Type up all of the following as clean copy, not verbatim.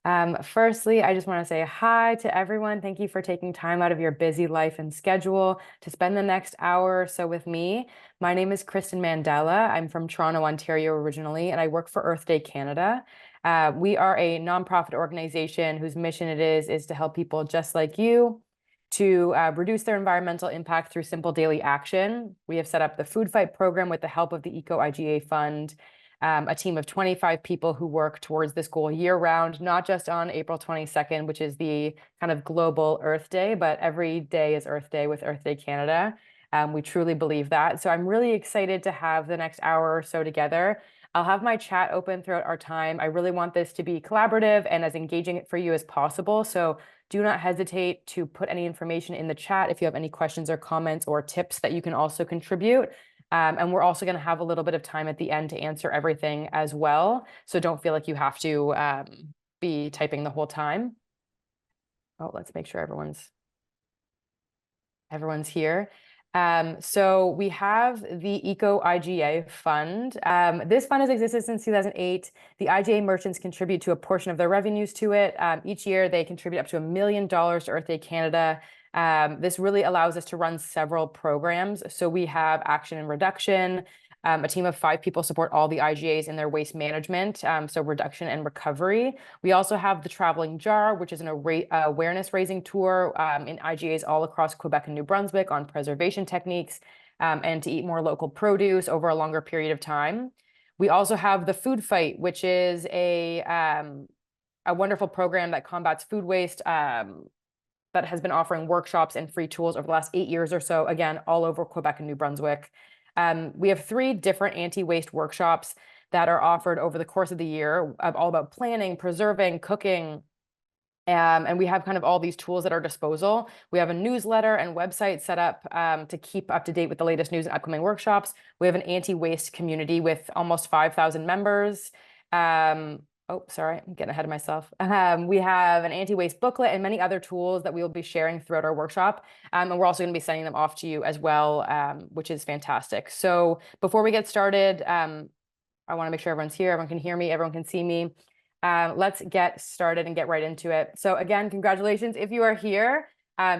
Firstly, I just want to say hi to everyone. Thank you for taking time out of your busy life and schedule to spend the next hour or so with me. My name is Kristen Mandela. I'm from Toronto, Ontario originally, and I work for Earth Day Canada. We are a nonprofit organization whose mission it is to help people just like you to reduce their environmental impact through simple daily action. We have set up the Food Fight program with the help of the Eco IGA Fund, a team of 25 people who work towards this goal year round, not just on April 22nd, which is the kind of global Earth Day, but every day is Earth Day with Earth Day Canada. We truly believe that. So I'm really excited to have the next hour or so together. I'll have my chat open throughout our time. I really want this to be collaborative and as engaging for you as possible. So do not hesitate to put any information in the chat if you have any questions or comments or tips that you can also contribute. And we're also going to have a little bit of time at the end to answer everything as well. So don't feel like you have to be typing the whole time. Oh, let's make sure everyone's here. So we have the Eco IGA Fund. This fund has existed since 2008. The IGA merchants contribute to a portion of their revenues to it. Each year, they contribute up to $1 million to Earth Day Canada. This really allows us to run several programs. So we have Action and Reduction. A team of 5 people support all the IGAs in their waste management, so reduction and recovery. We also have the Traveling Jar, which is an awareness raising tour in IGAs all across Quebec and New Brunswick on preservation techniques and to eat more local produce over a longer period of time. We also have the Food Fight, which is a wonderful program that combats food waste that has been offering workshops and free tools over the last 8 years or so, again, all over Quebec and New Brunswick. We have 3 different anti-waste workshops that are offered over the course of the year, all about planning, preserving, cooking, and we have kind of all these tools at our disposal. We have a newsletter and website set up to keep up to date with the latest news and upcoming workshops. We have an anti-waste community with almost 5,000 members. Oh, sorry, I'm getting ahead of myself. We have an anti-waste booklet and many other tools that we will be sharing throughout our workshop. And we're also going to be sending them off to you as well, which is fantastic. So before we get started, I want to make sure everyone's here. Everyone can hear me. Everyone can see me. Let's get started and get right into it. So again, congratulations. If you are here,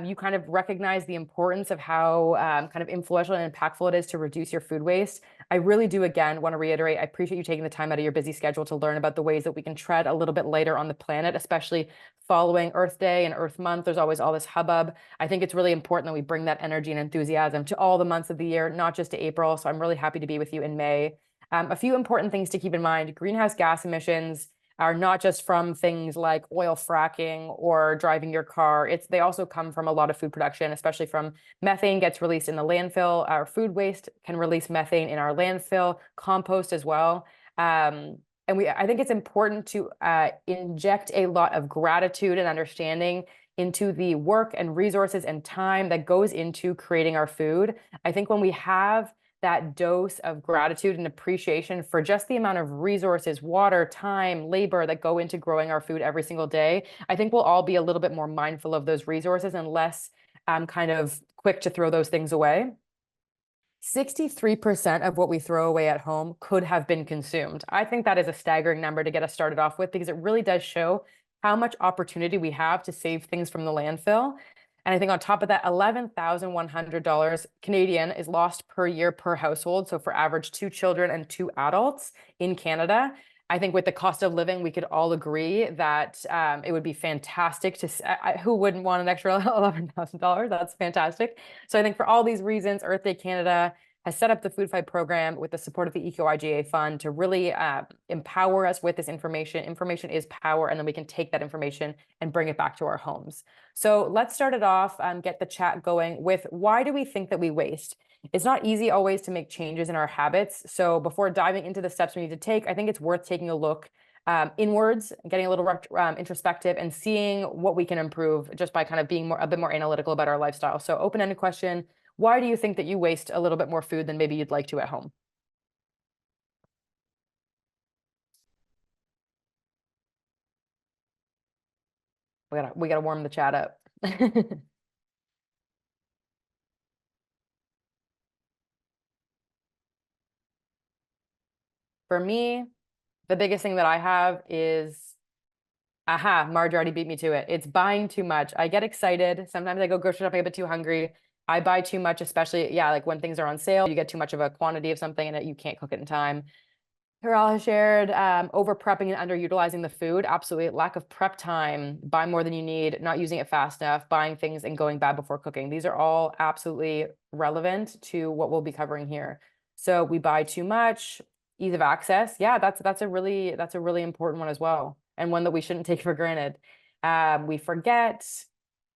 you kind of recognize the importance of how kind of influential and impactful it is to reduce your food waste. I really do, again, want to reiterate, I appreciate you taking the time out of your busy schedule to learn about the ways that we can tread a little bit lighter on the planet, especially following Earth Day and Earth Month. There's always all this hubbub. I think it's really important that we bring that energy and enthusiasm to all the months of the year, not just to April. So I'm really happy to be with you in May. A few important things to keep in mind: greenhouse gas emissions are not just from things like oil fracking or driving your car. They also come from a lot of food production, especially from methane gets released in the landfill. Our food waste can release methane in our landfill, compost as well. And I think it's important to inject a lot of gratitude and understanding into the work and resources and time that goes into creating our food. I think when we have that dose of gratitude and appreciation for just the amount of resources, water, time, labor that go into growing our food every single day, I think we'll all be a little bit more mindful of those resources and less kind of quick to throw those things away. 63% of what we throw away at home could have been consumed. I think that is a staggering number to get us started off with, because it really does show how much opportunity we have to save things from the landfill. And I think on top of that, $11,100 Canadian is lost per year per household. So for average 2 children and 2 adults in Canada, I think with the cost of living, we could all agree that it would be fantastic to, who wouldn't want an extra $11,000? That's fantastic. So I think for all these reasons, Earth Day Canada has set up the Food Fight program with the support of the Eco IGA Fund to really empower us with this information. Information is power, and then we can take that information and bring it back to our homes. So let's start it off, get the chat going with, why do we think that we waste? It's not easy always to make changes in our habits. So before diving into the steps we need to take, I think it's worth taking a look inwards, getting a little introspective, and seeing what we can improve just by kind of being a bit more analytical about our lifestyle. So open-ended question: why do you think that you waste a little bit more food than maybe you'd like to at home? We gotta warm the chat up. For me, the biggest thing that I have is Aha, Marge already beat me to it. It's buying too much. I get excited. Sometimes I go grocery shopping a bit too hungry. I buy too much, especially, yeah, like when things are on sale, you get too much of a quantity of something and you can't cook it in time. Carol has shared over prepping and underutilizing the food. Absolutely. Lack of prep time, buy more than you need, not using it fast enough, buying things and going bad before cooking. These are all absolutely relevant to what we'll be covering here. So we buy too much, ease of access. Yeah, that's a really important one as well, and one that we shouldn't take for granted. We forget,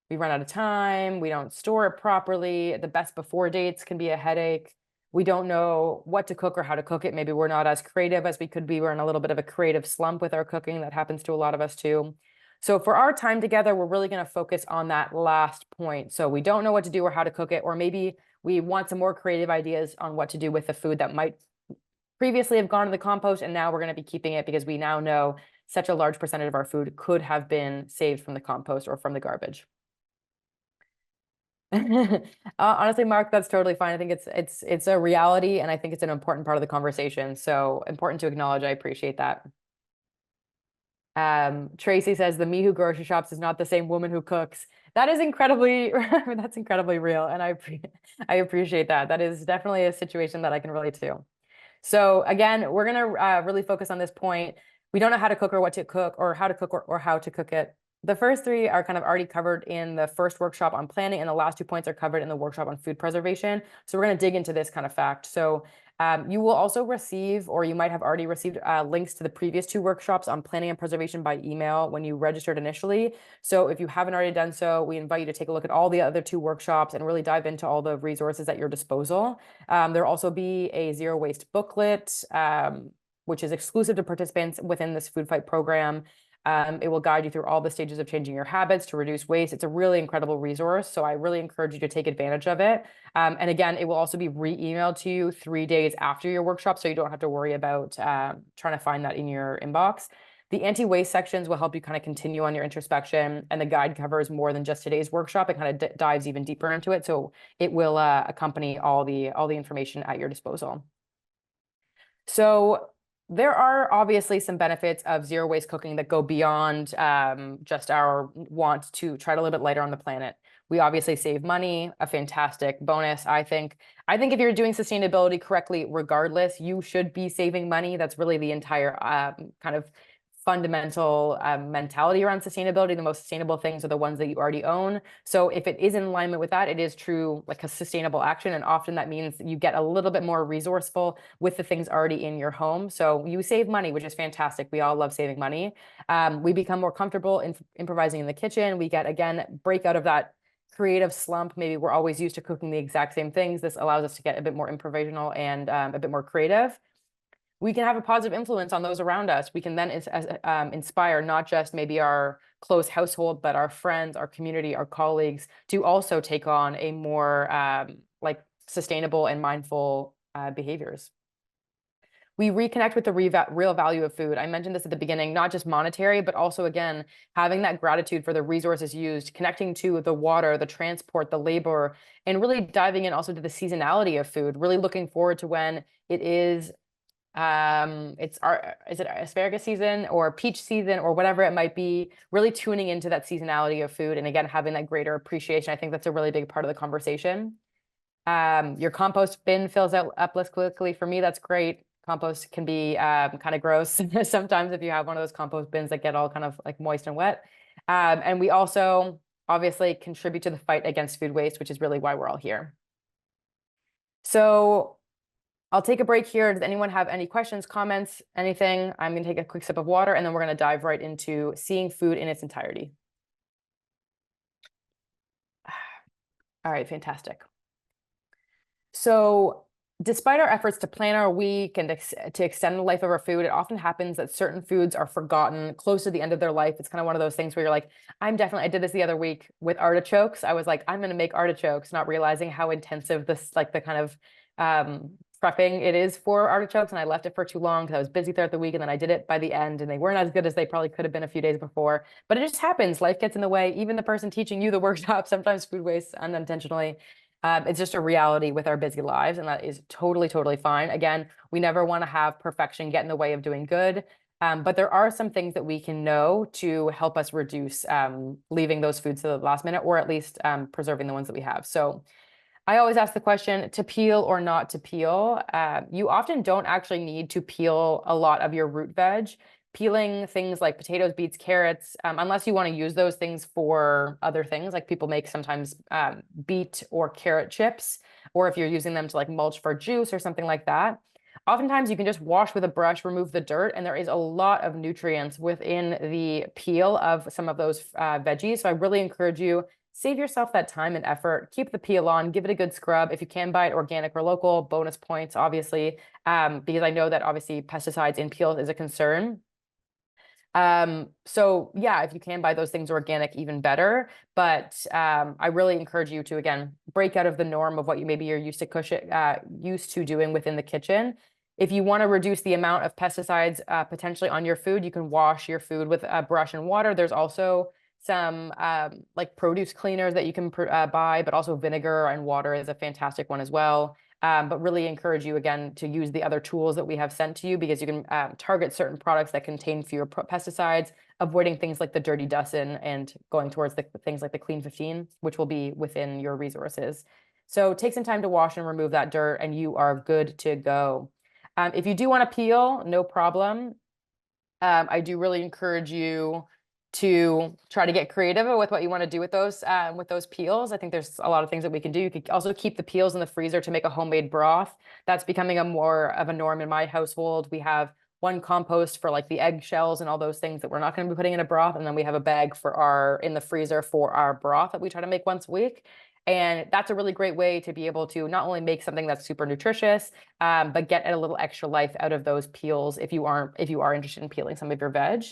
we run out of time, we don't store it properly. The best before dates can be a headache. We don't know what to cook or how to cook it. Maybe we're not as creative as we could be. We're in a little bit of a creative slump with our cooking. That happens to a lot of us too. So for our time together, we're really going to focus on that last point. So we don't know what to do or how to cook it, or maybe we want some more creative ideas on what to do with the food that might previously have gone to the compost, and now we're going to be keeping it because we now know such a large percentage of our food could have been saved from the compost or from the garbage. Honestly, Mark, that's totally fine. I think it's a reality, and I think it's an important part of the conversation. So important to acknowledge. I appreciate that. Tracy says the me who grocery shops is not the same woman who cooks. That is incredibly that's incredibly real, and I appreciate that. That is definitely a situation that I can relate to. So again, we're gonna really focus on this point. We don't know how to cook or what to cook or how to cook or how to cook it. The first three are kind of already covered in the first workshop on planning, and the last 2 points are covered in the workshop on food preservation. So we're going to dig into this kind of fact. So you will also receive, or you might have already received, links to the previous 2 workshops on planning and preservation by email when you registered initially. So if you haven't already done so, we invite you to take a look at all the other 2 workshops and really dive into all the resources at your disposal. There'll also be a zero waste booklet, which is exclusive to participants within this Food Fight program. It will guide you through all the stages of changing your habits to reduce waste. It's a really incredible resource, so I really encourage you to take advantage of it. And again, it will also be re-emailed to you 3 days after your workshop, so you don't have to worry about trying to find that in your inbox. The anti-waste sections will help you kind of continue on your introspection, and the guide covers more than just today's workshop. It kind of dives even deeper into it, so it will accompany all the information at your disposal. So there are obviously some benefits of zero waste cooking that go beyond just our want to tread a little bit lighter on the planet. We obviously save money, a fantastic bonus, I think. I think if you're doing sustainability correctly, regardless, you should be saving money. That's really the entire kind of fundamental mentality around sustainability. The most sustainable things are the ones that you already own. So if it is in alignment with that, it is true like a sustainable action. And often that means you get a little bit more resourceful with the things already in your home. So you save money, which is fantastic. We all love saving money. We become more comfortable in improvising in the kitchen. We get, again, break out of that creative slump. Maybe we're always used to cooking the exact same things. This allows us to get a bit more improvisational and a bit more creative. We can have a positive influence on those around us. We can then inspire not just maybe our close household, but our friends, our community, our colleagues to also take on a more like sustainable and mindful behaviors. We reconnect with the real value of food. I mentioned this at the beginning, not just monetary, but also, again, having that gratitude for the resources used, connecting to the water, the transport, the labor, and really diving in also to the seasonality of food, really looking forward to when it is is it asparagus season or peach season or whatever it might be, really tuning into that seasonality of food, and again having that greater appreciation. I think that's a really big part of the conversation. Your compost bin fills up less quickly. For me, that's great. Compost can be kind of gross sometimes if you have one of those compost bins that get all kind of like moist and wet. And we also obviously contribute to the fight against food waste, which is really why we're all here. So I'll take a break here. Does anyone have any questions, comments, anything? I'm going to take a quick sip of water, and then we're going to dive right into seeing food in its entirety. All right, fantastic. So despite our efforts to plan our week and to extend the life of our food, it often happens that certain foods are forgotten close to the end of their life. It's kind of one of those things where you're like, I did this the other week with artichokes. I was like, I'm going to make artichokes, not realizing how intensive this, like the kind of prepping it is for artichokes. And I left it for too long because I was busy throughout the week. And then I did it by the end, and they weren't as good as they probably could have been a few days before. But it just happens. Life gets in the way. Even the person teaching you the workshop, sometimes food waste unintentionally. It's just a reality with our busy lives, and that is totally, totally fine. Again, we never want to have perfection get in the way of doing good. But there are some things that we can know to help us reduce leaving those foods to the last minute, or at least preserving the ones that we have. So I always ask the question, to peel or not to peel. You often don't actually need to peel a lot of your root veg. Peeling things like potatoes, beets, carrots, unless you want to use those things for other things, like people make sometimes beet or carrot chips, or if you're using them to like mulch for juice or something like that. Oftentimes you can just wash with a brush, remove the dirt, and there is a lot of nutrients within the peel of some of those veggies. So I really encourage you, save yourself that time and effort, keep the peel on, give it a good scrub. If you can buy it organic or local, bonus points, obviously, because I know that obviously pesticides in peels is a concern. So yeah, if you can buy those things organic, even better. But I really encourage you to, again, break out of the norm of what you maybe you're used to doing within the kitchen. If you want to reduce the amount of pesticides potentially on your food, you can wash your food with a brush and water. There's also some like produce cleaners that you can buy, but also vinegar and water is a fantastic one as well. But really encourage you again to use the other tools that we have sent to you, because you can target certain products that contain fewer pesticides, avoiding things like the dirty dozen and going towards the things like the clean 15, which will be within your resources. So take some time to wash and remove that dirt and you are good to go. If you do want to peel, no problem. I do really encourage you to try to get creative with what you want to do with those peels. I think there's a lot of things that we can do. You could also keep the peels in the freezer to make a homemade broth. That's becoming a more of a norm in my household. We have one compost for like the eggshells and all those things that we're not going to be putting in a broth, and then we have a bag in the freezer for our broth that we try to make once a week. And that's a really great way to be able to not only make something that's super nutritious, but get a little extra life out of those peels if you are interested in peeling some of your veg.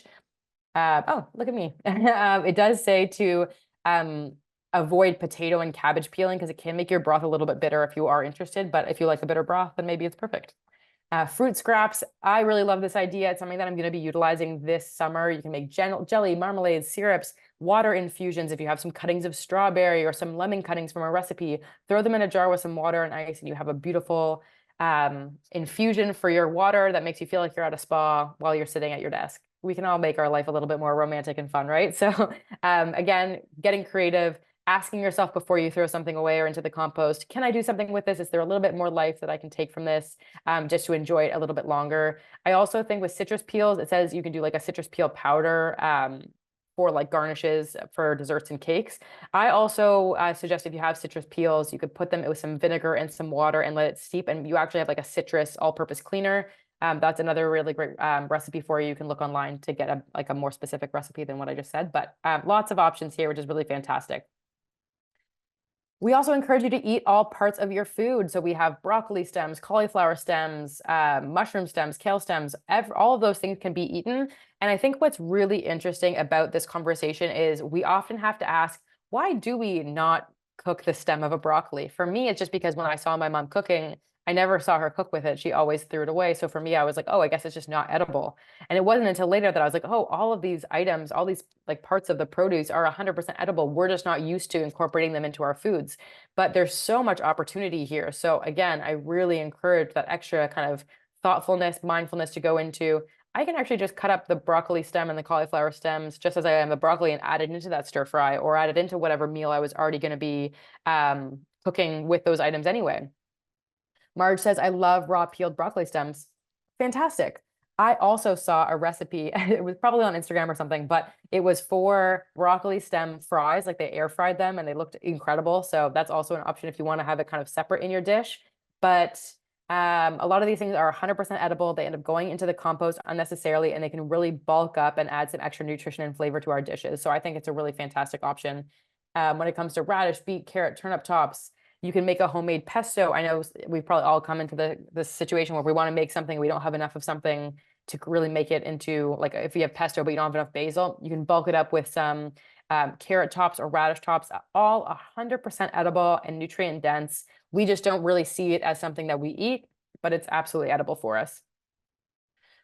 Oh, look at me. It does say to avoid potato and cabbage peeling because it can make your broth a little bit bitter if you are interested. But if you like a bitter broth, then maybe it's perfect. Fruit scraps. I really love this idea. It's something that I'm going to be utilizing this summer. You can make jelly, marmalades, syrups, water infusions. If you have some cuttings of strawberry or some lemon cuttings from a recipe, throw them in a jar with some water and ice, and you have a beautiful infusion for your water that makes you feel like you're at a spa while you're sitting at your desk. We can all make our life a little bit more romantic and fun, right? So again, getting creative, asking yourself before you throw something away or into the compost, can I do something with this? Is there a little bit more life that I can take from this just to enjoy it a little bit longer? I also think with citrus peels, it says you can do like a citrus peel powder for like garnishes for desserts and cakes. I also suggest if you have citrus peels, you could put them with some vinegar and some water and let it steep, and you actually have like a citrus all-purpose cleaner. That's another really great recipe for you. You can look online to get a more specific recipe than what I just said, but lots of options here, which is really fantastic. We also encourage you to eat all parts of your food. So we have broccoli stems, cauliflower stems, mushroom stems, kale stems, all of those things can be eaten. And I think what's really interesting about this conversation is we often have to ask, why do we not cook the stem of a broccoli? For me, it's just because when I saw my mom cooking, I never saw her cook with it. She always threw it away. So for me, I was like, oh, I guess it's just not edible. And it wasn't until later that I was like, oh, all of these items, all these like parts of the produce are 100% edible. We're just not used to incorporating them into our foods. But there's so much opportunity here. So again, I really encourage that extra kind of thoughtfulness, mindfulness to go into. I can actually just cut up the broccoli stem and the cauliflower stems just as I am the broccoli and add it into that stir fry or add it into whatever meal I was already going to be cooking with those items anyway. Marge says, I love raw peeled broccoli stems. Fantastic. I also saw a recipe, it was probably on Instagram or something, but it was for broccoli stem fries, like they air fried them and they looked incredible. So that's also an option if you want to have it kind of separate in your dish. But a lot of these things are 100% edible. They end up going into the compost unnecessarily, and they can really bulk up and add some extra nutrition and flavor to our dishes. So I think it's a really fantastic option. When it comes to radish, beet, carrot, turnip tops, you can make a homemade pesto. I know we've probably all come into the situation where we want to make something, we don't have enough of something to really make it into, like if you have pesto, but you don't have enough basil, you can bulk it up with some carrot tops or radish tops, all 100% edible and nutrient dense. We just don't really see it as something that we eat, but it's absolutely edible for us.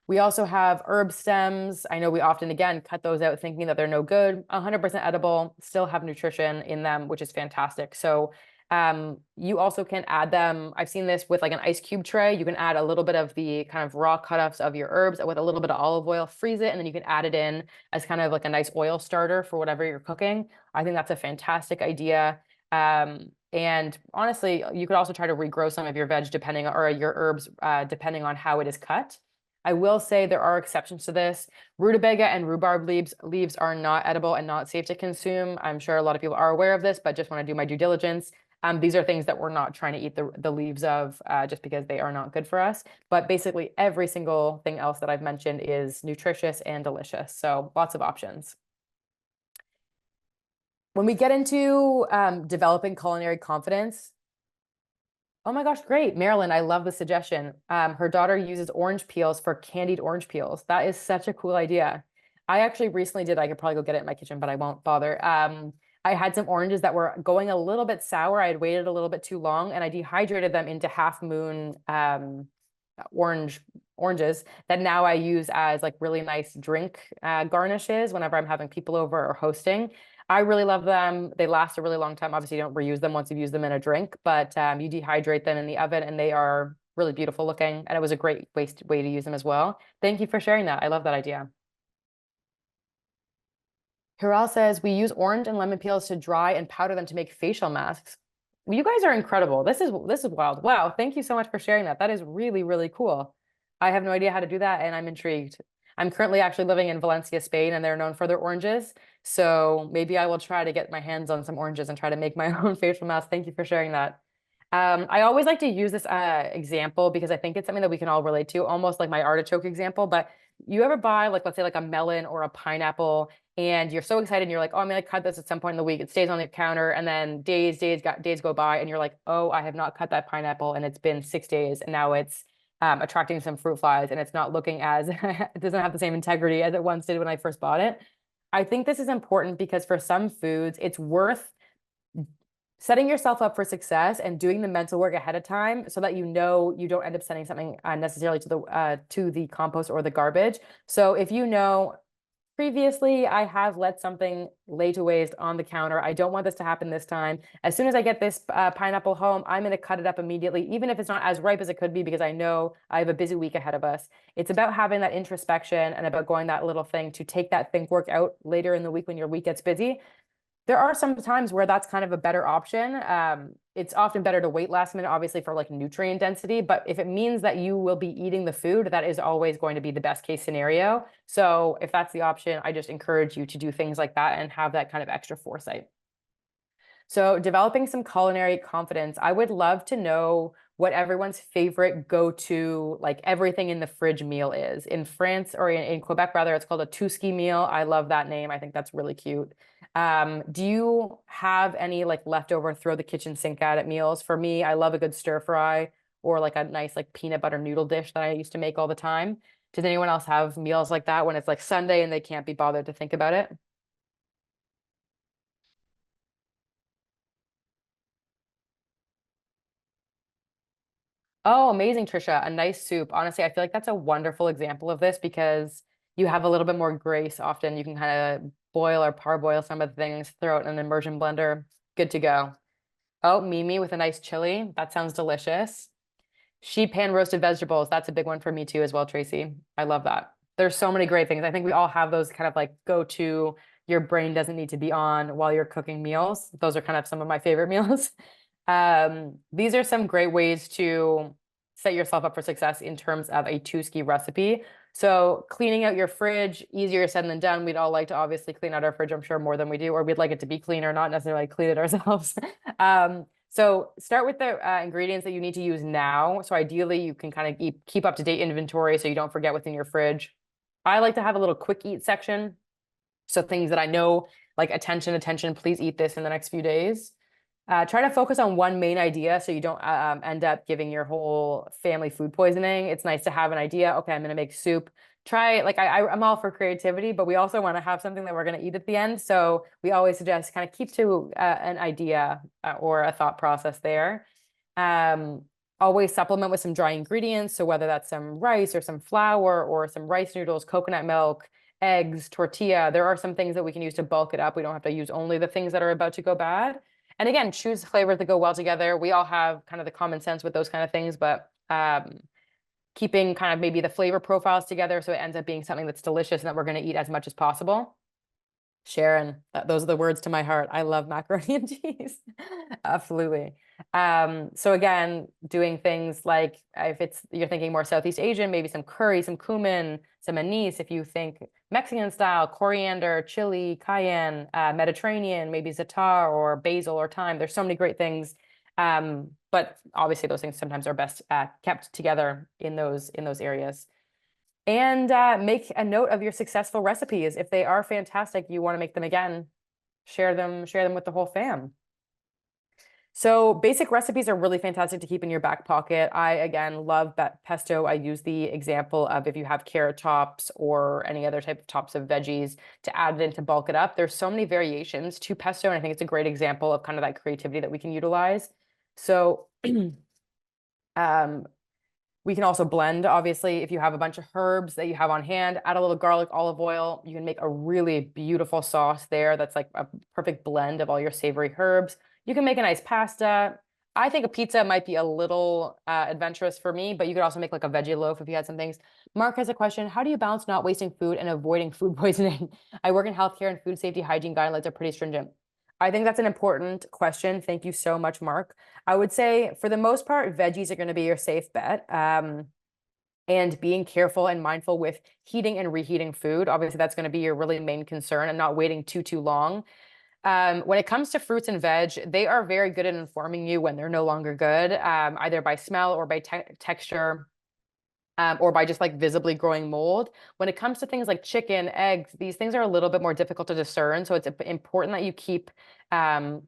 We also have herb stems. I know we often, again, cut those out thinking that they're no good. 100% edible, still have nutrition in them, which is fantastic. So You also can add them. I've seen this with like an ice cube tray. You can add a little bit of the kind of raw cut-offs of your herbs with a little bit of olive oil, freeze it, and then you can add it in as kind of like a nice oil starter for whatever you're cooking. I think that's a fantastic idea. And honestly, you could also try to regrow some of your veg depending or your herbs depending on how it is cut. I will say there are exceptions to this. Rutabaga and rhubarb leaves are not edible and not safe to consume. I'm sure a lot of people are aware of this, but just want to do my due diligence. These are things that we're not trying to eat the leaves of just because they are not good for us. But basically, every single thing else that I've mentioned is nutritious and delicious. So lots of options. When we get into developing culinary confidence, oh my gosh, great. Marilyn, I love the suggestion. Her daughter uses orange peels for candied orange peels. That is such a cool idea. I actually recently did, I could probably go get it in my kitchen, but I won't bother. I had some oranges that were going a little bit sour. I had waited a little bit too long and I dehydrated them into Half Moon oranges that now I use as like really nice drink garnishes whenever I'm having people over or hosting. I really love them. They last a really long time. Obviously, you don't reuse them once you've used them in a drink, but you dehydrate them in the oven and they are really beautiful looking. And it was a great way to use them as well. Thank you for sharing that. I love that idea. Hiral says we use orange and lemon peels to dry and powder them to make facial masks. You guys are incredible. This is wild. Wow. Thank you so much for sharing that. That is really, really cool. I have no idea how to do that, and I'm intrigued. I'm currently actually living in Valencia, Spain, and they're known for their oranges. So maybe I will try to get my hands on some oranges and try to make my own facial mask. Thank you for sharing that. I always like to use this example because I think it's something that we can all relate to, almost like my artichoke example. But you ever buy like, let's say like a melon or a pineapple and you're so excited and you're like, oh, I'm gonna cut this at some point in the week. It stays on the counter and then days go by and you're like, oh, I have not cut that pineapple and it's been 6 days and now it's attracting some fruit flies and it's not looking as it doesn't have the same integrity as it once did when I first bought it. I think this is important because for some foods, it's worth setting yourself up for success and doing the mental work ahead of time so that you know you don't end up sending something unnecessarily to the compost or the garbage. So if you know previously I have let something lay to waste on the counter, I don't want this to happen this time. As soon as I get this pineapple home, I'm going to cut it up immediately, even if it's not as ripe as it could be, because I know I have a busy week ahead of us. It's about having that introspection and about going that little thing to take that think work out later in the week when your week gets busy. There are some times where that's kind of a better option. It's often better to wait last minute, obviously, for like nutrient density. But if it means that you will be eating the food, that is always going to be the best case scenario. So if that's the option, I just encourage you to do things like that and have that kind of extra foresight. So developing some culinary confidence, I would love to know what everyone's favorite go-to, like everything in the fridge meal is. In France or in Quebec, rather, it's called a Tuski meal. I love that name. I think that's really cute. Do you have any like leftover throw the kitchen sink at meals? For me, I love a good stir fry or like a nice like peanut butter noodle dish that I used to make all the time. Does anyone else have meals like that when it's like Sunday and they can't be bothered to think about it? Oh, amazing, Trisha. A nice soup. Honestly, I feel like that's a wonderful example of this because you have a little bit more grace often. You can kind of boil or parboil some of the things, throw it in an immersion blender. Good to go. Oh, Mimi with a nice chili. That sounds delicious. Sheet pan roasted vegetables. That's a big one for me too as well, Tracy. I love that. There's so many great things. I think we all have those kind of like go-to, your brain doesn't need to be on while you're cooking meals. Those are kind of some of my favorite meals. These are some great ways to set yourself up for success in terms of a two-ski recipe. So cleaning out your fridge, easier said than done. We'd all like to obviously clean out our fridge, I'm sure more than we do, or we'd like it to be cleaner, not necessarily clean it ourselves. So start with the ingredients that you need to use now. So ideally you can kind of keep up to date inventory so you don't forget what's in your fridge. I like to have a little quick eat section. So things that I know, like attention, please eat this in the next few days. Try to focus on one main idea so you don't end up giving your whole family food poisoning. It's nice to have an idea. Okay, I'm going to make soup. Try like I'm all for creativity, but we also want to have something that we're going to eat at the end. So we always suggest kind of keep to an idea or a thought process there. Um, Always supplement with some dry ingredients. So whether that's some rice or some flour or some rice noodles, coconut milk, eggs, tortilla, there are some things that we can use to bulk it up. We don't have to use only the things that are about to go bad. And again, choose flavors that go well together. We all have kind of the common sense with those kind of things, but keeping kind of maybe the flavor profiles together so it ends up being something that's delicious and that we're going to eat as much as possible. Sharon, those are the words to my heart. I love macaroni and cheese. Absolutely. So again, doing things like if you're thinking more Southeast Asian, maybe some curry, some cumin, some anise. If you think Mexican style, coriander, chili, cayenne, Mediterranean, maybe za'atar or basil or thyme. There's so many great things. But obviously those things sometimes are best kept together in those areas. And make a note of your successful recipes. If they are fantastic, you want to make them again, share them with the whole fam. So basic recipes are really fantastic to keep in your back pocket. I, again, love pesto. I use the example of if you have carrot tops or any other type of tops of veggies to add it in to bulk it up. There's so many variations to pesto, and I think it's a great example of kind of that creativity that we can utilize. So we can also blend, obviously, if you have a bunch of herbs that you have on hand, add a little garlic, olive oil. You can make a really beautiful sauce there that's like a perfect blend of all your savory herbs. You can make a nice pasta. I think a pizza might be a little adventurous for me, but you could also make like a veggie loaf if you had some things. Mark has a question. How do you balance not wasting food and avoiding food poisoning? I work in healthcare and food safety hygiene guidelines are pretty stringent. I think that's an important question. Thank you so much, Mark. I would say for the most part, veggies are going to be your safe bet. And being careful and mindful with heating and reheating food. Obviously, that's going to be your really main concern and not waiting too long. When it comes to fruits and veg, they are very good at informing you when they're no longer good, either by smell or by texture. Or by just like visibly growing mold. When it comes to things like chicken, eggs, these things are a little bit more difficult to discern. So it's important that you keep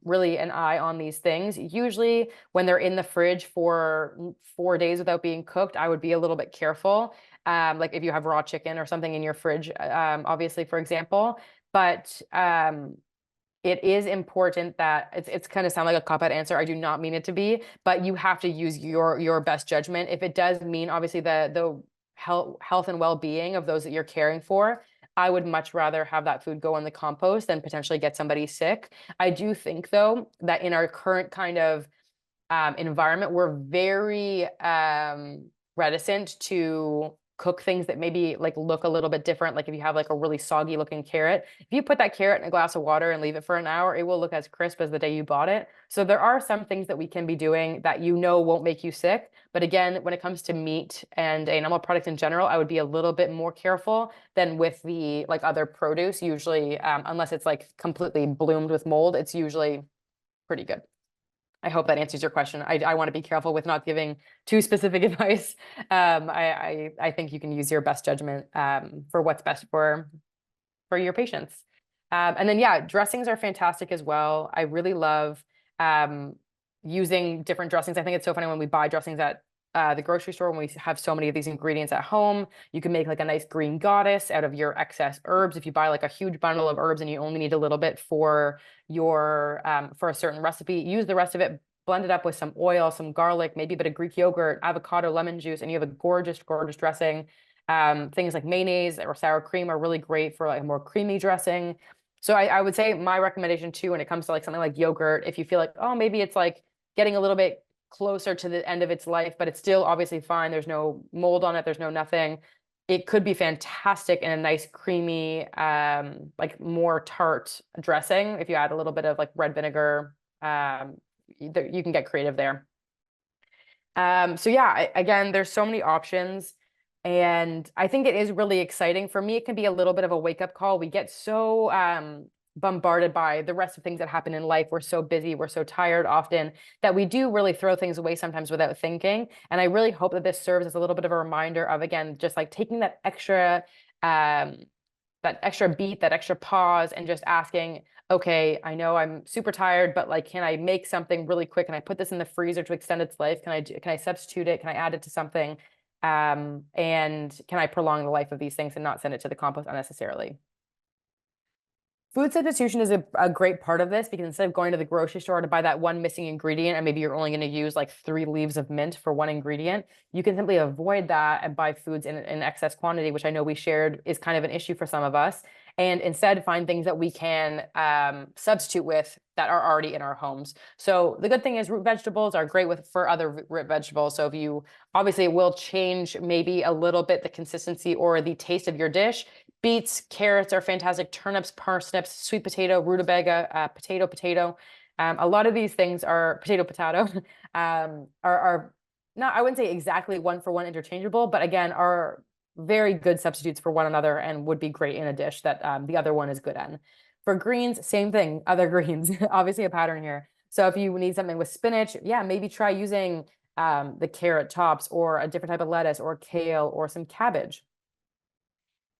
really an eye on these things. Usually when they're in the fridge for 4 days without being cooked, I would be a little bit careful. Like if you have raw chicken or something in your fridge, obviously, for example. But it is important that it's kind of sound like a cop-out answer. I do not mean it to be, but you have to use your best judgment. If it does mean obviously the health and well-being of those that you're caring for, I would much rather have that food go in the compost than potentially get somebody sick. I do think though that in our current kind of environment, we're very reticent to cook things that maybe like look a little bit different. Like if you have like a really soggy looking carrot, if you put that carrot in a glass of water and leave it for an hour, it will look as crisp as the day you bought it. So there are some things that we can be doing that won't make you sick. But again, when it comes to meat and animal products in general, I would be a little bit more careful than with the like other produce. Usually, unless it's like completely bloomed with mold, it's usually pretty good. I hope that answers your question. I want to be careful with not giving too specific advice. I think you can use your best judgment for what's best for your patients. And then, yeah, dressings are fantastic as well. I really love using different dressings. I think it's so funny when we buy dressings at the grocery store, when we have so many of these ingredients at home. You can make like a nice green goddess out of your excess herbs. If you buy like a huge bundle of herbs and you only need a little bit for your for a certain recipe, use the rest of it, blend it up with some oil, some garlic, maybe a bit of Greek yogurt, avocado, lemon juice, and you have a gorgeous dressing. Things like mayonnaise or sour cream are really great for like a more creamy dressing. So I would say my recommendation too, when it comes to like something like yogurt, if you feel like, oh, maybe it's like getting a little bit closer to the end of its life, but it's still obviously fine. There's no mold on it. There's no nothing. It could be fantastic in a nice creamy, like more tart dressing. If you add a little bit of like red vinegar, you can get creative there. So yeah, again, there's so many options. And I think it is really exciting. For me, it can be a little bit of a wake-up call. We get so bombarded by the rest of things that happen in life. We're so busy, we're so tired often that we do really throw things away sometimes without thinking. And I really hope that this serves as a little bit of a reminder of, again, just like taking that extra beat, that extra pause, and just asking, okay, I know I'm super tired, but like, can I make something really quick? Can I put this in the freezer to extend its life? Can I substitute it? Can I add it to something? And can I prolong the life of these things and not send it to the compost unnecessarily? Food substitution is a great part of this, because instead of going to the grocery store to buy that one missing ingredient, and maybe you're only going to use like 3 leaves of mint for one ingredient, you can simply avoid that and buy foods in excess quantity, which I know we shared is kind of an issue for some of us. and instead find things that we can substitute with that are already in our homes. So the good thing is root vegetables are great for other root vegetables. So if you obviously it will change maybe a little bit the consistency or the taste of your dish. Beets, carrots are fantastic. Turnips, parsnips, sweet potato, rutabaga, potato. A lot of these things are potato, are not, I wouldn't say exactly one for one interchangeable, but again, are very good substitutes for one another and would be great in a dish that the other one is good in. For greens, same thing, other greens, obviously a pattern here. So if you need something with spinach, yeah, maybe try using the carrot tops or a different type of lettuce or kale or some cabbage.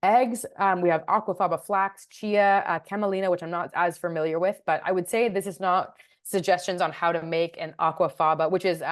Eggs, we have aquafaba flax, chia, camelina, which I'm not as familiar with, but I would say this is not suggestions on how to make an aquafaba, which is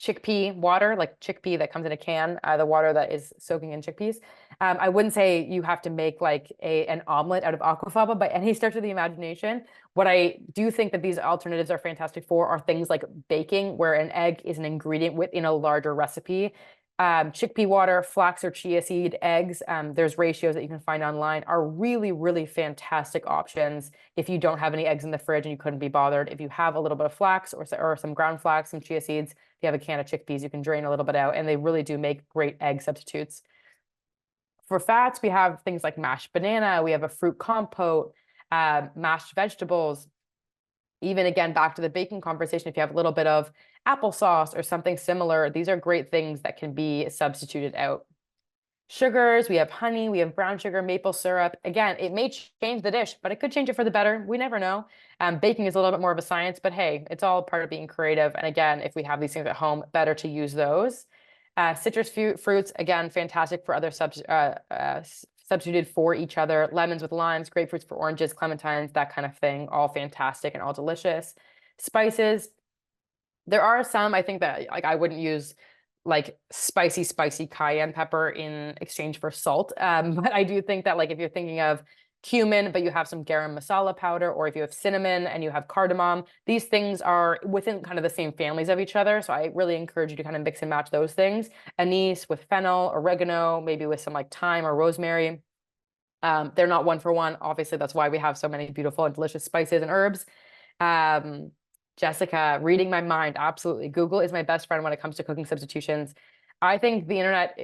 chickpea water, like chickpea that comes in a can, the water that is soaking in chickpeas. I wouldn't say you have to make like an omelet out of aquafaba by any stretch of the imagination. What I do think that these alternatives are fantastic for are things like baking, where an egg is an ingredient within a larger recipe. Chickpea water, flax or chia seed, eggs, there's ratios that you can find online, are really, really fantastic options if you don't have any eggs in the fridge and you couldn't be bothered. If you have a little bit of flax or some ground flax, some chia seeds, if you have a can of chickpeas, you can drain a little bit out, and they really do make great egg substitutes. For fats, we have things like mashed banana, we have a fruit compote, mashed vegetables. Even again, back to the baking conversation, if you have a little bit of applesauce or something similar, these are great things that can be substituted out. Sugars, we have honey, we have brown sugar, maple syrup. Again, it may change the dish, but it could change it for the better. We never know. Baking is a little bit more of a science, but hey, it's all part of being creative. And again, if we have these things at home, better to use those. Citrus fruits, again, fantastic for other substituted for each other. Lemons with limes, grapefruits for oranges, clementines, that kind of thing. All fantastic and all delicious. Spices, there are some I think that like I wouldn't use like spicy cayenne pepper in exchange for salt. But I do think that like if you're thinking of cumin, but you have some garam masala powder, or if you have cinnamon and you have cardamom, these things are within kind of the same families of each other. So I really encourage you to kind of mix and match those things. Anise with fennel, oregano, maybe with some like thyme or rosemary. They're not one for one. Obviously, that's why we have so many beautiful and delicious spices and herbs. Jessica, reading my mind, absolutely. Google is my best friend when it comes to cooking substitutions. I think the internet,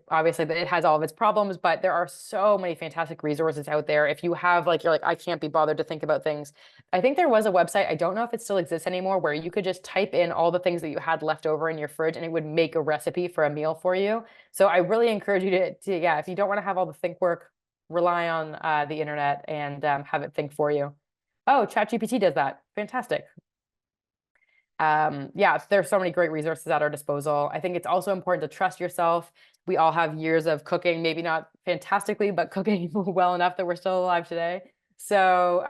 obviously it has all of its problems, but there are so many fantastic resources out there. If you have like, you're like, I can't be bothered to think about things. I think there was a website, I don't know if it still exists anymore, where you could just type in all the things that you had left over in your fridge and it would make a recipe for a meal for you. So I really encourage you to yeah, if you don't want to have all the think work, rely on the internet and have it think for you. Oh, ChatGPT does that. Fantastic. Yeah, there's so many great resources at our disposal. I think it's also important to trust yourself. We all have years of cooking, maybe not fantastically, but cooking well enough that we're still alive today. So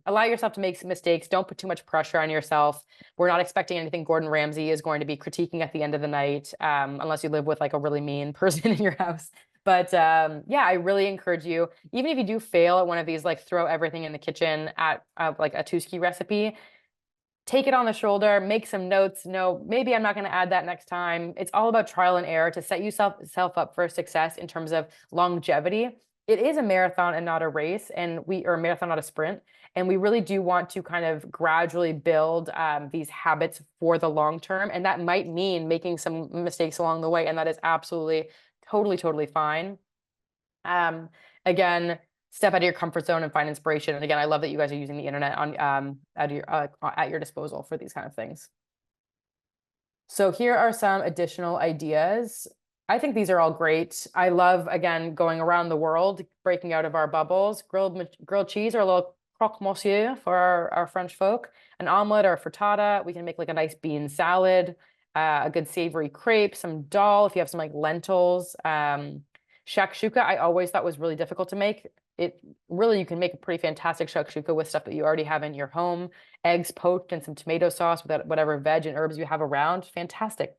allow yourself to make some mistakes. Don't put too much pressure on yourself. We're not expecting anything Gordon Ramsay is going to be critiquing at the end of the night, unless you live with like a really mean person in your house. But yeah, I really encourage you, even if you do fail at one of these, like throw everything in the kitchen at like a Tuski recipe, take it on the shoulder, make some notes. No, maybe I'm not going to add that next time. It's all about trial and error to set yourself up for success in terms of longevity. It is a marathon and not a race, or a marathon, not a sprint. And we really do want to kind of gradually build these habits for the long term. And that might mean making some mistakes along the way. And that is absolutely, totally fine. Again, step out of your comfort zone and find inspiration. And again, I love that you guys are using the internet on at your disposal for these kind of things. So here are some additional ideas. I think these are all great. I love, again, going around the world, breaking out of our bubbles. Grilled cheese, or a little croque monsieur for our French folk. An omelet or a frittata. We can make like a nice bean salad, a good savory crepe, some dal if you have some like lentils. Shakshuka, I always thought was really difficult to make. You can make a pretty fantastic shakshuka with stuff that you already have in your home. Eggs poached and some tomato sauce with whatever veg and herbs you have around. Fantastic.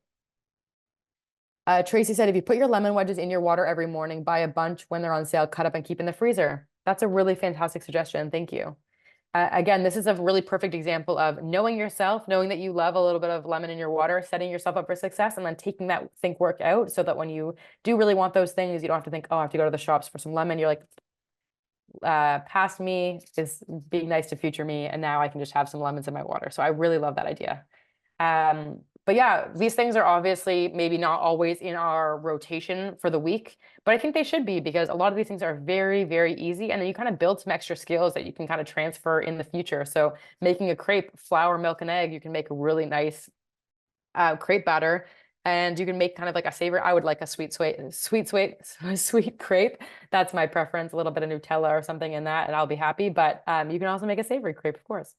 Tracy said, if you put your lemon wedges in your water every morning, buy a bunch when they're on sale, cut up and keep in the freezer. That's a really fantastic suggestion. Thank you. Again, this is a really perfect example of knowing yourself, knowing that you love a little bit of lemon in your water, setting yourself up for success, and then taking that think work out so that when you do really want those things, you don't have to think, oh, I have to go to the shops for some lemon. You're like, past me is being nice to future me, and now I can just have some lemons in my water. So I really love that idea. But yeah, these things are obviously maybe not always in our rotation for the week, but I think they should be because a lot of these things are very, very easy. And then you kind of build some extra skills that you can kind of transfer in the future. So making a crepe, flour, milk, and egg, you can make a really nice crepe batter. And you can make kind of like a savory. I would like a sweet crepe. That's my preference. A little bit of Nutella or something in that, and I'll be happy. But you can also make a savory crepe, of course.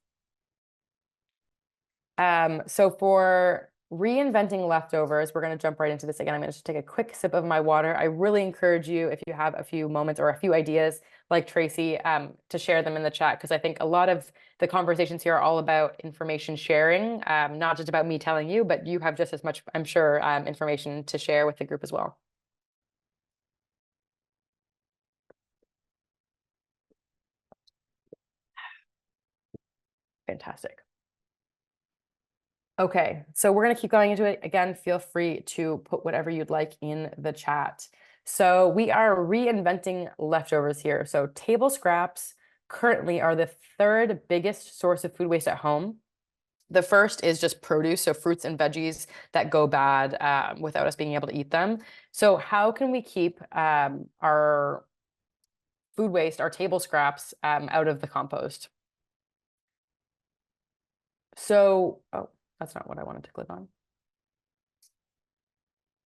So for reinventing leftovers, we're going to jump right into this again. I'm going to just take a quick sip of my water. I really encourage you, if you have a few moments or a few ideas like Tracy, to share them in the chat, because I think a lot of the conversations here are all about information sharing, not just about me telling you, but you have just as much, I'm sure, information to share with the group as well. Fantastic. Okay, so we're going to keep going into it. Again, feel free to put whatever you'd like in the chat. So we are reinventing leftovers here. So table scraps currently are the third biggest source of food waste at home. The first is just produce, so fruits and veggies that go bad without us being able to eat them. So how can we keep our food waste, our table scraps, out of the compost? So, oh, that's not what I wanted to click on.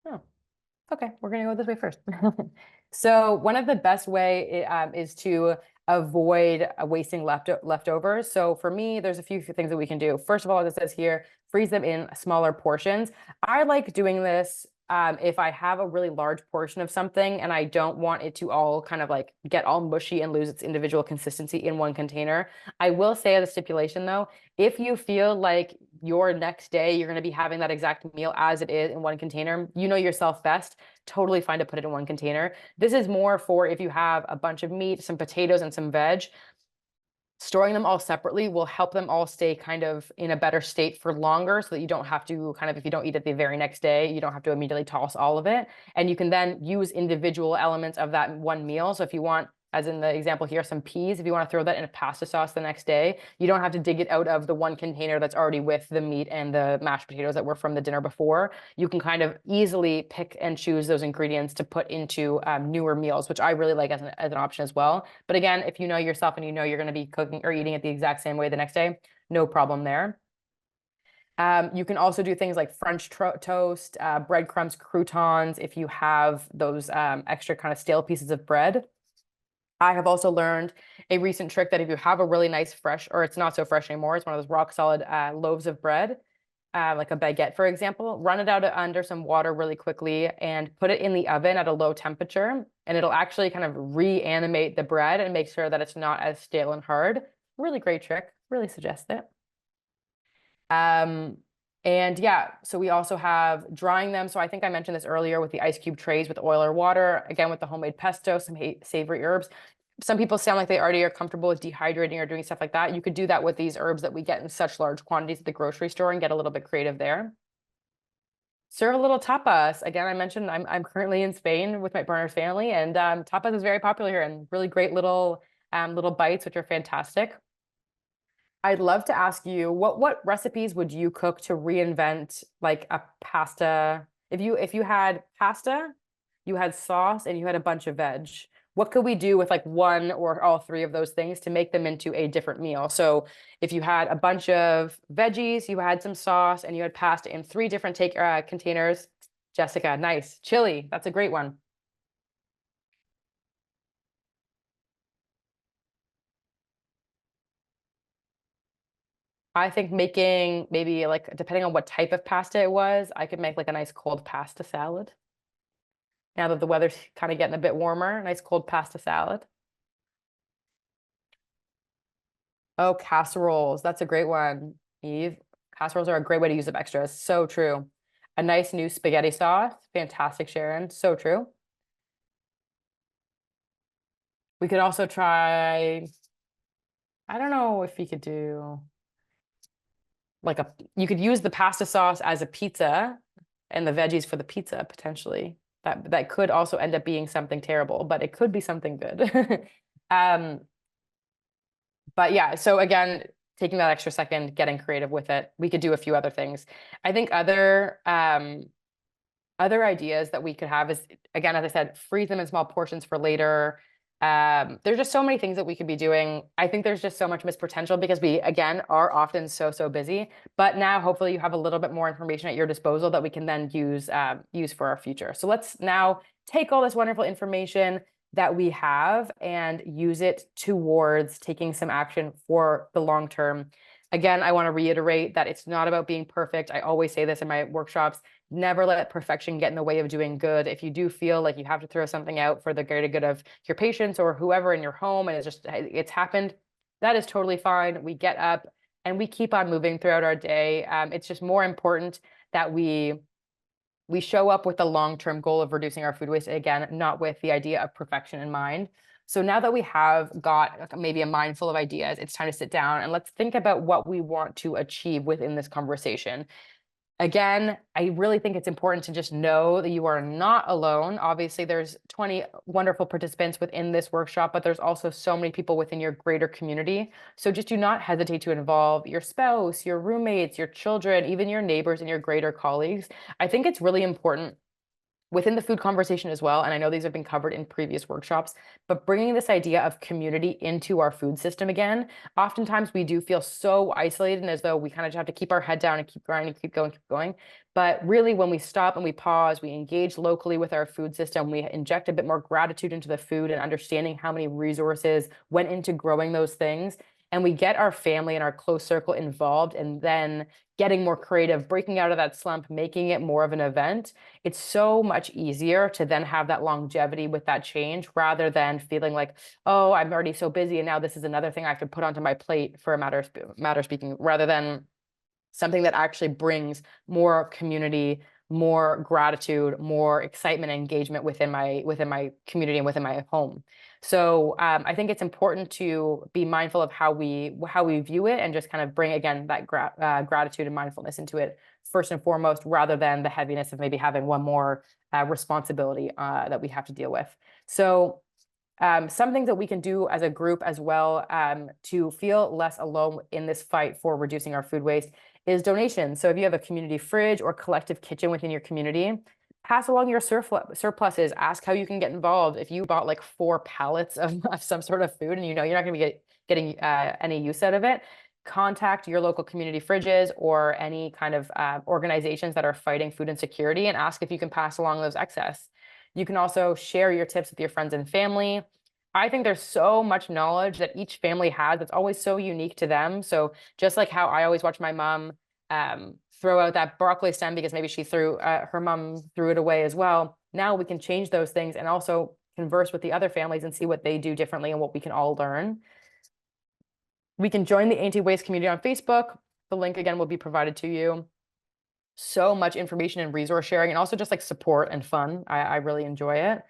Oh, okay, we're gonna go this way first. So one of the best way is to avoid wasting leftovers. So for me, there's a few things that we can do. First of all, as it says here, freeze them in smaller portions. I like doing this if I have a really large portion of something and I don't want it to all kind of like get all mushy and lose its individual consistency in one container. I will say as a stipulation though, if you feel like your next day you're going to be having that exact meal as it is in one container, you know yourself best, totally fine to put it in one container. This is more for if you have a bunch of meat, some potatoes, and some veg. Storing them all separately will help them all stay kind of in a better state for longer so that you don't have to kind of, if you don't eat it the very next day, you don't have to immediately toss all of it. And you can then use individual elements of that one meal. So if you want, as in the example here, some peas, if you want to throw that in a pasta sauce the next day, you don't have to dig it out of the one container that's already with the meat and the mashed potatoes that were from the dinner before. You can kind of easily pick and choose those ingredients to put into newer meals, which I really like as an option as well. But again, if you know yourself and you know you're going to be cooking or eating it the exact same way the next day, no problem there. You can also do things like French toast, breadcrumbs, croutons, if you have those extra kind of stale pieces of bread. I have also learned a recent trick that if you have a really nice fresh, or it's not so fresh anymore, it's one of those rock solid loaves of bread, like a baguette, for example, run it out under some water really quickly and put it in the oven at a low temperature. And it'll actually kind of reanimate the bread and make sure that it's not as stale and hard. Really great trick. Really suggest it. And yeah, so we also have drying them. So I think I mentioned this earlier with the ice cube trays with oil or water, again, with the homemade pesto, some savory herbs. Some people sound like they already are comfortable with dehydrating or doing stuff like that. You could do that with these herbs that we get in such large quantities at the grocery store and get a little bit creative there. Serve a little tapas. Again, I mentioned I'm currently in Spain with my partner's family, and tapas is very popular here and really great little bites, which are fantastic. I'd love to ask you what recipes would you cook to reinvent like a pasta? If you had pasta, you had sauce, and you had a bunch of veg, what could we do with like one or all three of those things to make them into a different meal? So if you had a bunch of veggies, you had some sauce, and you had pasta in three different containers. Jessica, nice. Chili, that's a great one. I think making maybe like depending on what type of pasta it was, I could make like a nice cold pasta salad. Now that the weather's kind of getting a bit warmer, nice cold pasta salad. Oh, casseroles. That's a great one, Eve. Casseroles are a great way to use up extras. So true. A nice new spaghetti sauce. Fantastic, Sharon. So true. We could also try, I don't know if you could do like you could use the pasta sauce as a pizza and the veggies for the pizza potentially. That could also end up being something terrible, but it could be something good. But yeah, so again, taking that extra second, getting creative with it. We could do a few other things. I think other ideas that we could have is, again, as I said, freeze them in small portions for later. There's just so many things that we could be doing. I think there's just so much missed potential because we, again, are often so busy. But now, hopefully, you have a little bit more information at your disposal that we can then use for our future. So let's now take all this wonderful information that we have and use it towards taking some action for the long term. Again, I want to reiterate that it's not about being perfect. I always say this in my workshops. Never let perfection get in the way of doing good. If you do feel like you have to throw something out for the greater good of your patients or whoever in your home and it's happened, that is totally fine. We get up and we keep on moving throughout our day. It's just more important that we show up with the long-term goal of reducing our food waste, again, not with the idea of perfection in mind. So now that we have got maybe a mind full of ideas, it's time to sit down and let's think about what we want to achieve within this conversation. Again, I really think it's important to just know that you are not alone. Obviously, there's 20 wonderful participants within this workshop, but there's also so many people within your greater community. So just do not hesitate to involve your spouse, your roommates, your children, even your neighbors and your greater colleagues. I think it's really important within the food conversation as well, and I know these have been covered in previous workshops, but bringing this idea of community into our food system again, oftentimes we do feel so isolated and as though we kind of just have to keep our head down and keep grinding, keep going, keep going. But really, when we stop and we pause, we engage locally with our food system, we inject a bit more gratitude into the food and understanding how many resources went into growing those things. And we get our family and our close circle involved and then getting more creative, breaking out of that slump, making it more of an event. It's so much easier to then have that longevity with that change rather than feeling like, oh, I'm already so busy and now this is another thing I have to put onto my plate for a matter speaking, rather than something that actually brings more community, more gratitude, more excitement and engagement within my community and within my home. So I think it's important to be mindful of how we view it and just kind of bring again that gratitude and mindfulness into it first and foremost, rather than the heaviness of maybe having one more responsibility that we have to deal with. So some things that we can do as a group as well to feel less alone in this fight for reducing our food waste is donations. So if you have a community fridge or collective kitchen within your community, pass along your surpluses. Ask how you can get involved. If you bought like 4 pallets of some sort of food and you know you're not going to be getting any use out of it, contact your local community fridges or any kind of organizations that are fighting food insecurity and ask if you can pass along those excess. You can also share your tips with your friends and family. I think there's so much knowledge that each family has that's always so unique to them. So just like how I always watch my mom throw out that broccoli stem because maybe she her mom threw it away as well. Now we can change those things and also converse with the other families and see what they do differently and what we can all learn. We can join the anti-waste community on Facebook. The link again will be provided to you. So much information and resource sharing and also just like support and fun. I really enjoy it.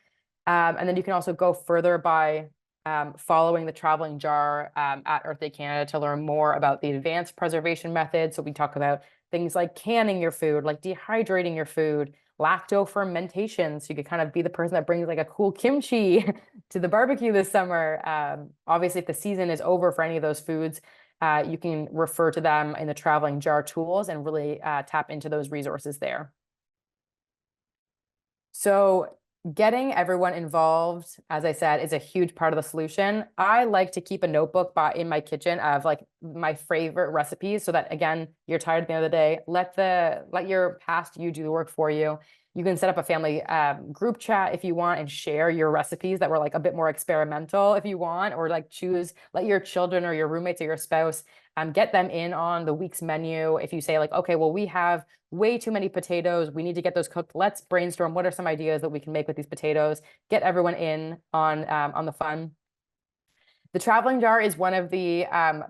And then you can also go further by following the traveling jar at Earth Day Canada to learn more about the advanced preservation methods. So we talk about things like canning your food, like dehydrating your food, lacto fermentation. So you could kind of be the person that brings like a cool kimchi to the barbecue this summer. Obviously, if the season is over for any of those foods, you can refer to them in the traveling jar tools and really tap into those resources there. So getting everyone involved, as I said, is a huge part of the solution. I like to keep a notebook in my kitchen of like my favorite recipes so that, again, you're tired at the end of the day. Let your past you do the work for you. You can set up a family group chat if you want and share your recipes that were like a bit more experimental if you want, or like let your children or your roommates or your spouse get them in on the week's menu. If you say like, okay, well, we have way too many potatoes, we need to get those cooked. Let's brainstorm what are some ideas that we can make with these potatoes. Get everyone in on the fun. The Traveling Jar is one of the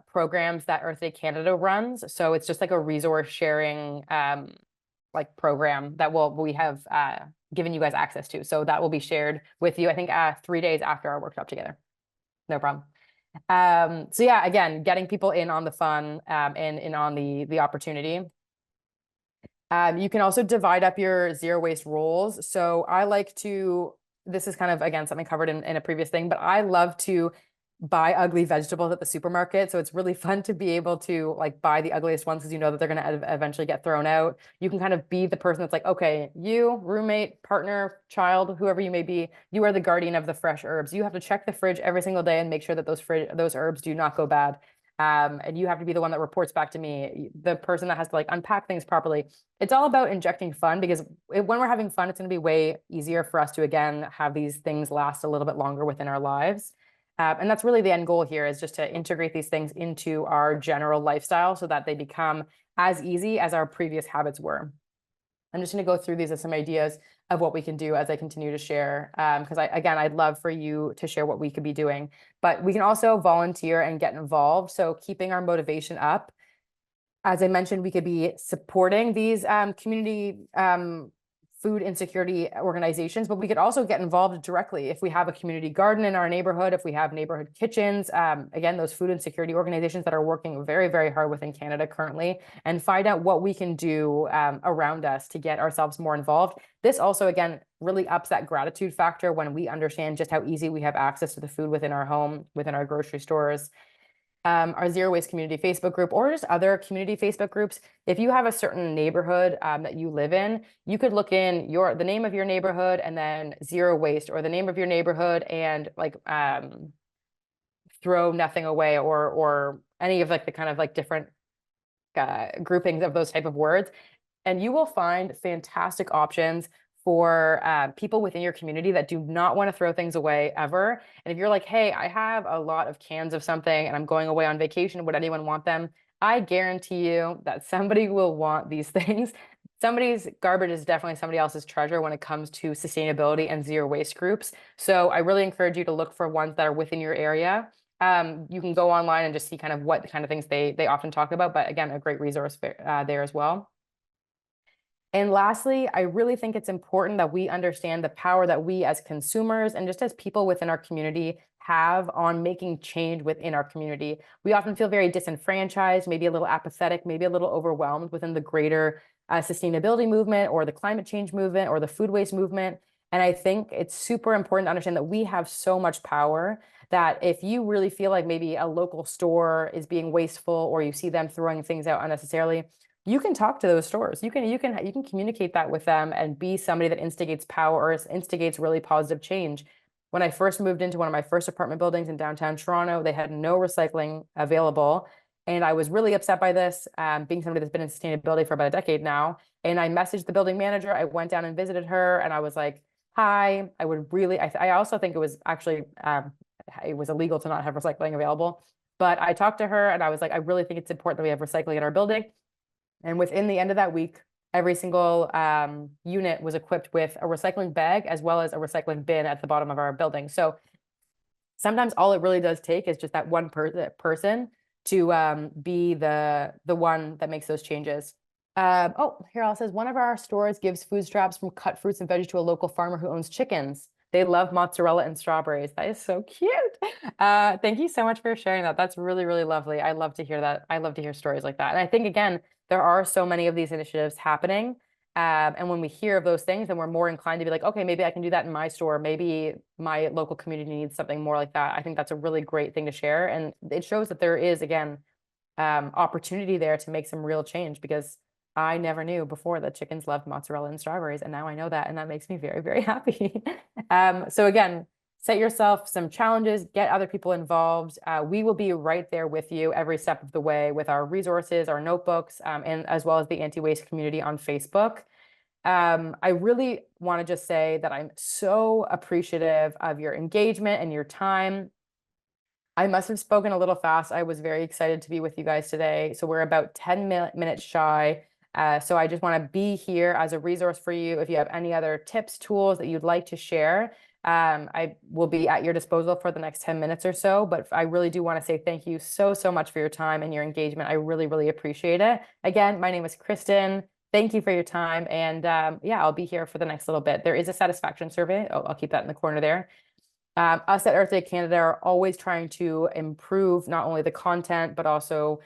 programs that Earth Day Canada runs. So it's just like a resource sharing like program that we have given you guys access to. So that will be shared with you, I think 3 days after our workshop together. No problem. So yeah, again, getting people in on the fun and on the opportunity. You can also divide up your zero waste roles. So I like to, this is kind of, again, something covered in a previous thing, but I love to buy ugly vegetables at the supermarket. So it's really fun to be able to like buy the ugliest ones because you know that they're going to eventually get thrown out. You can kind of be the person that's like, okay, you, roommate, partner, child, whoever you may be, you are the guardian of the fresh herbs. You have to check the fridge every single day and make sure that those herbs do not go bad. And you have to be the one that reports back to me, the person that has to like unpack things properly. It's all about injecting fun because when we're having fun, it's going to be way easier for us to, again, have these things last a little bit longer within our lives. And that's really the end goal here is just to integrate these things into our general lifestyle so that they become as easy as our previous habits were. I'm just going to go through these as some ideas of what we can do as I continue to share. Because again, I'd love for you to share what we could be doing, but we can also volunteer and get involved. So keeping our motivation up. As I mentioned, we could be supporting these community food insecurity organizations, but we could also get involved directly if we have a community garden in our neighborhood, if we have neighborhood kitchens, again, those food insecurity organizations that are working very, very hard within Canada currently, and find out what we can do around us to get ourselves more involved. This also, again, really ups that gratitude factor when we understand just how easy we have access to the food within our home, within our grocery stores. Our Zero Waste Community Facebook group, or just other community Facebook groups. If you have a certain neighborhood that you live in, you could look in the name of your neighborhood and then Zero Waste, or the name of your neighborhood and like throw nothing away, or any of like the kind of like different groupings of those type of words. And you will find fantastic options for people within your community that do not want to throw things away ever. And if you're like, hey, I have a lot of cans of something and I'm going away on vacation, would anyone want them? I guarantee you that somebody will want these things. Somebody's garbage is definitely somebody else's treasure when it comes to sustainability and zero waste groups. So I really encourage you to look for ones that are within your area. You can go online and just see kind of what kind of things they often talk about, but again, a great resource there as well. And lastly, I really think it's important that we understand the power that we as consumers and just as people within our community have on making change within our community. We often feel very disenfranchised, maybe a little apathetic, maybe a little overwhelmed within the greater sustainability movement or the climate change movement or the food waste movement. And I think it's super important to understand that we have so much power that if you really feel like maybe a local store is being wasteful or you see them throwing things out unnecessarily, you can talk to those stores. You can communicate that with them and be somebody that instigates power or instigates really positive change. When I first moved into one of my first apartment buildings in downtown Toronto, they had no recycling available. And I was really upset by this, being somebody that's been in sustainability for about a decade now. And I messaged the building manager. I went down and visited her and I was like, hi, I would really, I also think it was actually, it was illegal to not have recycling available. But I talked to her and I was like, I really think it's important that we have recycling in our building. And within the end of that week, every single unit was equipped with a recycling bag as well as a recycling bin at the bottom of our building. So sometimes all it really does take is just that one person to be the one that makes those changes. Oh, here it says, one of our stores gives food scraps from cut fruits and veggies to a local farmer who owns chickens. They love mozzarella and strawberries. That is so cute. Thank you so much for sharing that. That's really, really lovely. I love to hear that. I love to hear stories like that. And I think, again, there are so many of these initiatives happening. And when we hear of those things, then we're more inclined to be like, okay, maybe I can do that in my store. Maybe my local community needs something more like that. I think that's a really great thing to share. And it shows that there is, again, opportunity there to make some real change, because I never knew before that chickens loved mozzarella and strawberries. And now I know that, and that makes me very, very happy. So again, set yourself some challenges, get other people involved. We will be right there with you every step of the way with our resources, our notebooks, and as well as the anti-waste community on Facebook. I really want to just say that I'm so appreciative of your engagement and your time. I must have spoken a little fast. I was very excited to be with you guys today. So we're about 10 minutes shy. So I just want to be here as a resource for you. If you have any other tips, tools that you'd like to share, I will be at your disposal for the next 10 minutes or so. But I really do want to say thank you so, so much for your time and your engagement. I really, really appreciate it. Again, my name is Kristen. Thank you for your time. And yeah, I'll be here for the next little bit. There is a satisfaction survey. Oh, I'll keep that in the corner there. Us at Earth Day Canada are always trying to improve not only the content, but also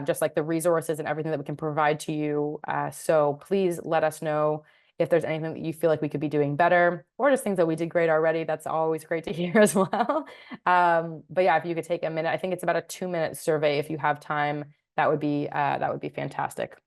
just like the resources and everything that we can provide to you. So please let us know If there's anything that you feel like we could be doing better, or just things that we did great already, that's always great to hear as well. But yeah, if you could take a minute, I think it's about a 2-minute survey if you have time, that would be fantastic.